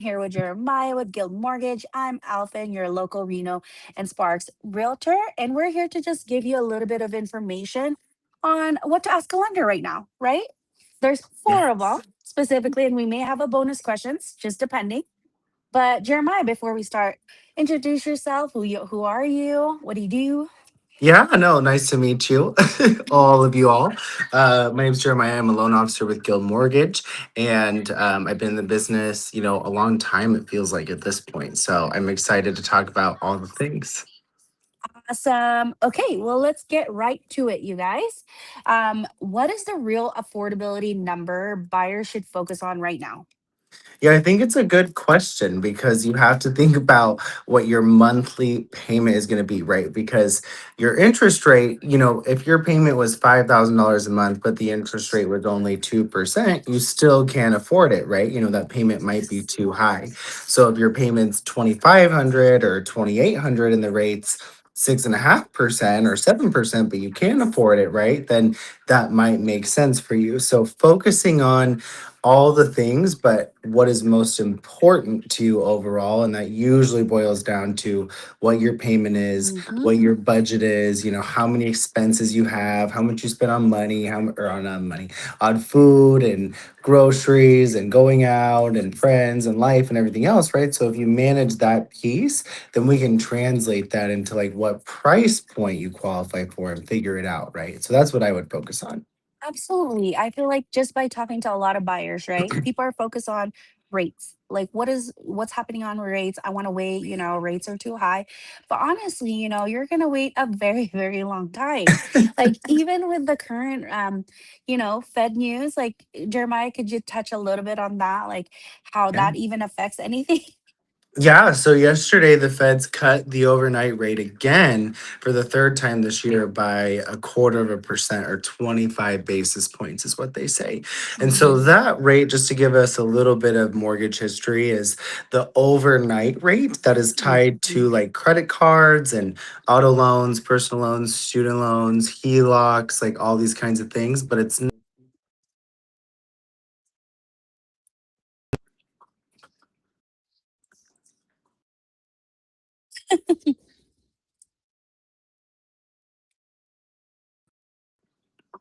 here with Jeremiah with Guild Mortgage. I'm Alfyn, your local Reno and Sparks realtor, and we're here to just give you a little bit of information on what to ask a lender right now, right? There's four of them Yes. specifically, and we may have a bonus questions, just depending. But Jeremiah, before we start, introduce yourself. Who are you? What do you do? Yeah, no, nice to meet you, all of you all. My name's Jeremiah. I'm a loan officer with Guild Mortgage, and I've been in the business, a long time, it feels like at this point. So I'm excited to talk about all the things. Awesome. Okay, well, let's get right to it, you guys. What is the real affordability number buyers should focus on right now? Yeah, I think it's a good question because you have to think about what your monthly payment is going to be, right? Because your interest rate, if your payment was $5,000 a month, but the interest rate was only 2%, you still can't afford it, right? That payment might be too high. So if your payment's 2,500 or 2,800 and the rate's 6.5% or 7%, but you can't afford it, right? Then that might make sense for you. So focusing on all the things, but what is most important to you overall. And that usually boils down to what your payment is, Mhm. what your budget is, how many expenses you have, how much you spend on money, or on money, on food and groceries and going out and friends and life and everything else, right? So if you manage that piece, then we can translate that into like what price point you qualify for and figure it out, right? So that's what I would focus on. Absolutely. I feel like just by talking to a lot of buyers, right? People are focused on rates. Like what's happening on rates? I want to wait, rates are too high. But honestly, you're going to wait a very very long time. Like even with the current Fed news, like Jeremiah, could you touch a little bit on that? Like how Yeah. that even affects anything? Yeah, so yesterday the Feds cut the overnight rate again for the third time this year by a quarter of a percent or 25 basis points is what they say. And so Mhm. that rate, just to give us a little bit of mortgage history, is the overnight rate that is tied Mhm. to like credit cards and auto loans, personal loans, student loans, HELOCs, like all these kinds of things, but it's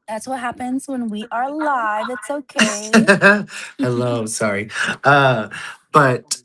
That's what happens when we are live. It's okay. hello, sorry. But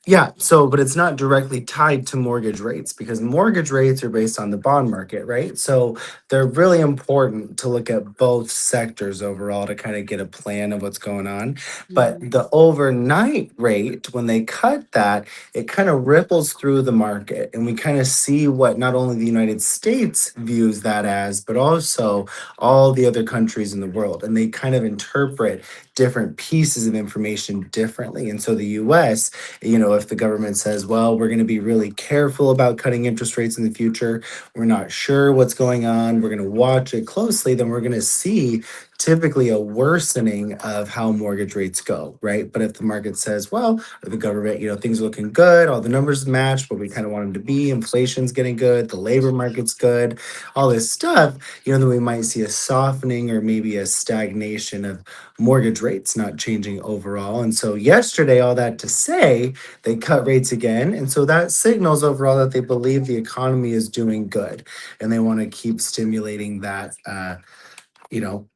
yeah, but it's not directly tied to mortgage rates because mortgage rates are based on the bond market, right? So they're really important to look at both sectors overall to kind of get a plan of what's going on. But Mhm. the overnight rate, when they cut that, it kind of ripples through the market. And we kind of see what not only the United States views that as, but also all the other countries in the world. And they kind of interpret different pieces of information differently. And so the US, if the government says, well, we're going to be really careful about cutting interest rates in the future, we're not sure what's going on, we're going to watch it closely, then we're going to see typically a worsening of how mortgage rates go, right? But if the market says, well, or the government, things are looking good, all the numbers match what we kind of want them to be, inflation's getting good, the labor market's good, all this stuff, then we might see a softening or maybe a stagnation of mortgage rates not changing overall. And so yesterday, all that to say, they cut rates again. And so that signals overall that they believe the economy is doing good and they want to keep stimulating that,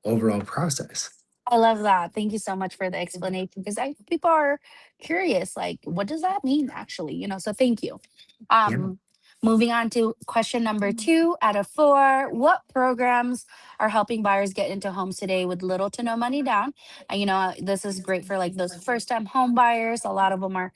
overall process. I love that. Thank you so much for the explanation because people are curious, like, what does that mean actually? So thank you. Yeah. Um, moving on to question number two out of four. What programs are helping buyers get into homes today with little to no money down? This is great for like those first time home buyers. A lot of them are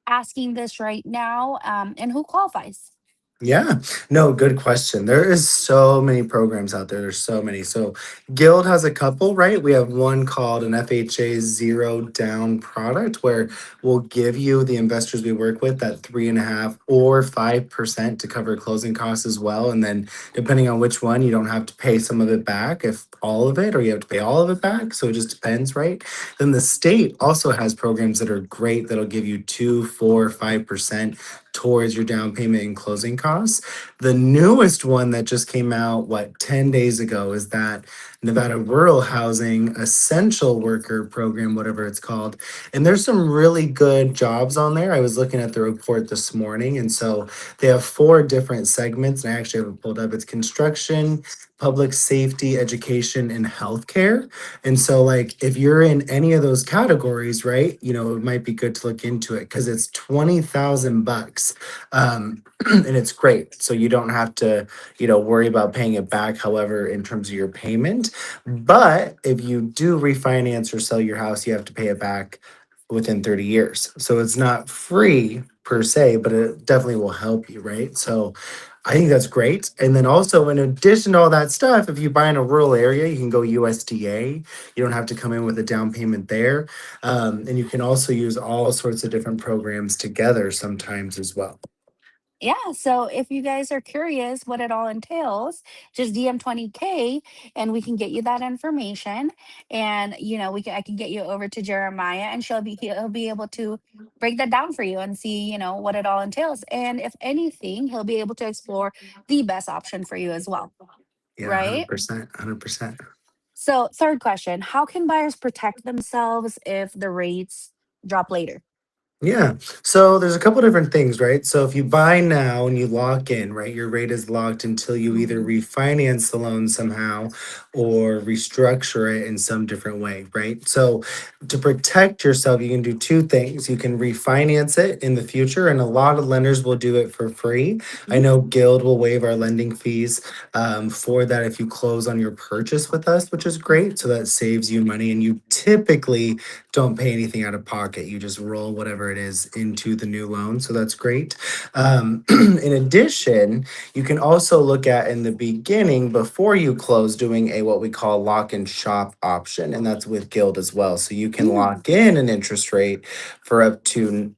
asking this right now. And who qualifies? Yeah, no, good question. There is so many programs out there. There's so many. So Guild has a couple, right? We have one called an FHA zero down product where we'll give you the investors we work with that 3.5 or 5% to cover closing costs as well. And then depending on which one, you don't have to pay some of it back if all of it, or you have to pay all of it back. So it just depends, right? Then the state also has programs that are great that'll give you 2, 4, 5% towards your down payment and closing costs. The newest one that just came out, what, 10 days ago, is that Nevada Rural Housing Essential Worker Program, whatever it's called. And there's some really good jobs on there. I was looking at the report this morning. And so they have four different segments. And I actually have it pulled up. It's construction, public safety, education, and healthcare. And so, like, if you're in any of those categories, right, it might be good to look into it because it's 20,000 bucks. And it's great. So you don't have to, worry about paying it back, however, in terms of your payment. But if you do refinance or sell your house, you have to pay it back within 30 years. So it's not free per se, but it definitely will help you, right? So I think that's great. And then also, in addition to all that stuff, if you buy in a rural area, you can go USDA. You don't have to come in with a down payment there. And you can also use all sorts of different programs together sometimes as well. Yeah, so if you guys are curious what it all entails, just DM 20K and we can get you that information. And I can get you over to Jeremiah and he'll be able to break that down for you and see, what it all entails. And if anything, he'll be able to explore the best option for you as well, Yeah, right? 100%. 100%. So, third question, how can buyers protect themselves if the rates drop later? Yeah. So there's a couple different things, right? So if you buy now and you lock in, right, your rate is locked until you either Mhm. refinance the loan somehow or restructure it in some different way, right? So to protect yourself, you can do two things. You can refinance it in the future, and a lot of lenders will do it for free. I Mhm. know Guild will waive our lending fees for that if you close on your purchase with us, which is great. So that saves you money, and you typically don't pay anything out of pocket. You just roll whatever it is into the new loan. So that's great. In addition, you can also look at in the beginning before you close doing a what we call lock and shop option. And that's with Guild as well. So you can Mm. lock in an interest rate for up to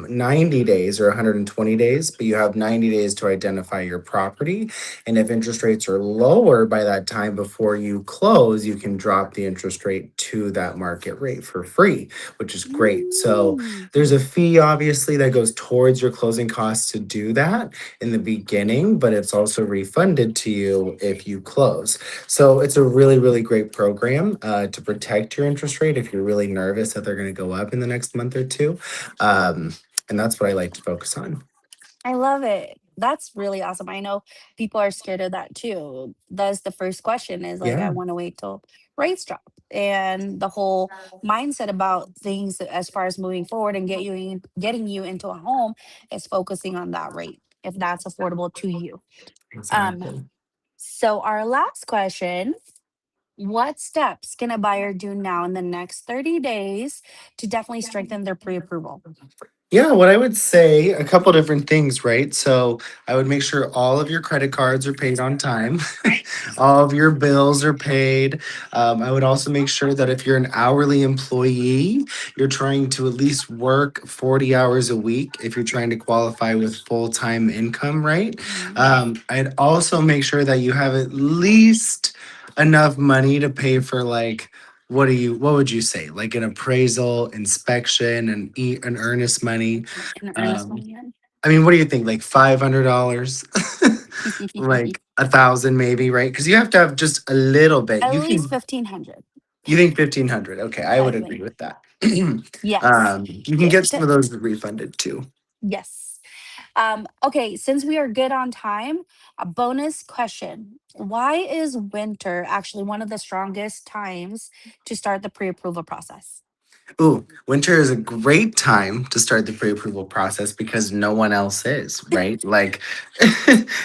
90 days or 120 days, but you have 90 days to identify your property. And if interest rates are lower by that time before you close, you can drop the interest rate to that market rate for free, which is great. So Mm. there's a fee, obviously, that goes towards your closing costs to do that in the beginning, but it's also refunded to you if you close. So it's a really, really great program to protect your interest rate if you're really nervous that they're going to go up in the next month or two. And that's what I like to focus on. I love it. That's really awesome. I know people are scared of that too. That's the first question is like, I Yeah, want to wait till rates drop. And the whole mindset about things as far as moving forward and getting you into a home is focusing on that rate if that's affordable to you. Um, exactly. so our last question, what steps can a buyer do now in the next 30 days to definitely strengthen their pre-approval? Yeah, what I would say, a couple different things, right? So I would make sure all of your credit cards are paid on time, all of your bills are paid. I would also make sure that if you're an hourly employee, you're trying to at least work 40 hours a week if you're trying to qualify with full time income, right? Mhm. I'd also make sure that you have at least enough money to pay for like what would you say? Like an appraisal, inspection, and an earnest money. And earnest Um, money in. I mean, what do you think? Like $500, like 1,000 maybe, right? Because you have to have just a little bit. At least 1,500. You think 1,500? Okay, I I would agree think. with that. Yes. You can get some of those refunded too. Yes. Okay, since we are good on time, a bonus question. Why is winter actually one of the strongest times to start the pre-approval process? Ooh, winter is a great time to start the pre-approval process because no one else is, right? Like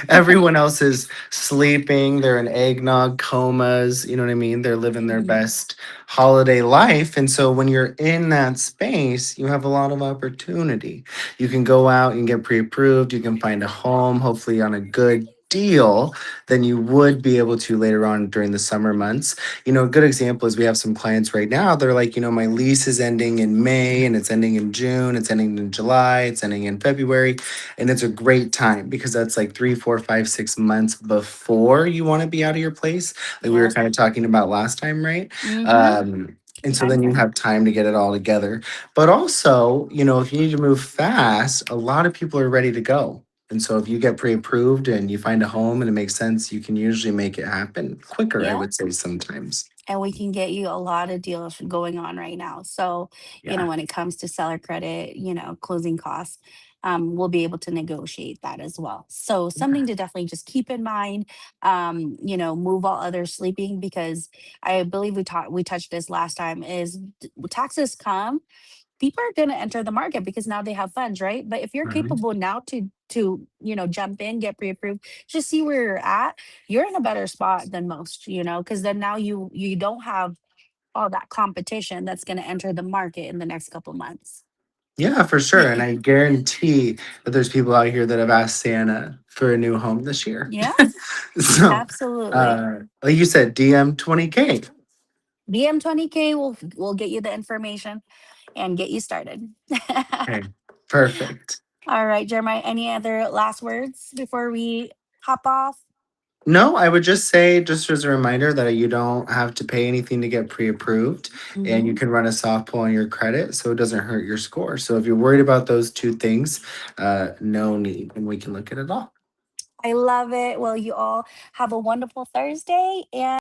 everyone else is sleeping, they're in eggnog comas, you know what I mean? They're living their Mhm. best holiday life. And so when you're in that space, you have a lot of opportunity. You can go out and get pre-approved, you can find a home, hopefully on a good deal than you would be able to later on during the summer months. A good example is we have some clients right now. They're like, my lease is ending in May and it's ending in June, it's ending in July, it's ending in February. And it's a great time because that's like 3, 4, 5, 6 months before you want to be out of your place. Like we were Yep. kind of talking about last time, right? Mm-hmm. Um, And so I'm then you ready. have time to get it all together. But also, if you need to move fast, a lot of people are ready to go. And so if you get pre-approved and you find a home and it makes sense, you can usually make it happen quicker, I Yeah. would say sometimes. And we can get you a lot of deals going on right now. So, Yeah. when it comes to seller credit, closing costs, we'll be able to negotiate that as well. So, Yeah. something to definitely just keep in mind. Move while others sleeping, because I believe we touched this last time. Is taxes come, people are going to enter the market because now they have funds, right? But if you're Mhm. capable now to jump in, get pre-approved, just see where you're at, you're in a better spot than most, because then now you don't have all that competition that's going to enter the market in the next couple months. Yeah, for sure. And I guarantee that there's people out here that have asked Santa for a new home this year. Yeah, So, absolutely. like you said, DM 20K. BM20K will get you the information and get you started. Okay, perfect. All right, Jeremiah, any other last words before we hop off? No, I would just say, just as a reminder, that you don't have to pay anything to get pre-approved, and you Mhm. can run a soft pull on your credit, so it doesn't hurt your score. So if you're worried about those two things, no need, and we can look at it all. I love it. Well, you all have a wonderful Thursday, and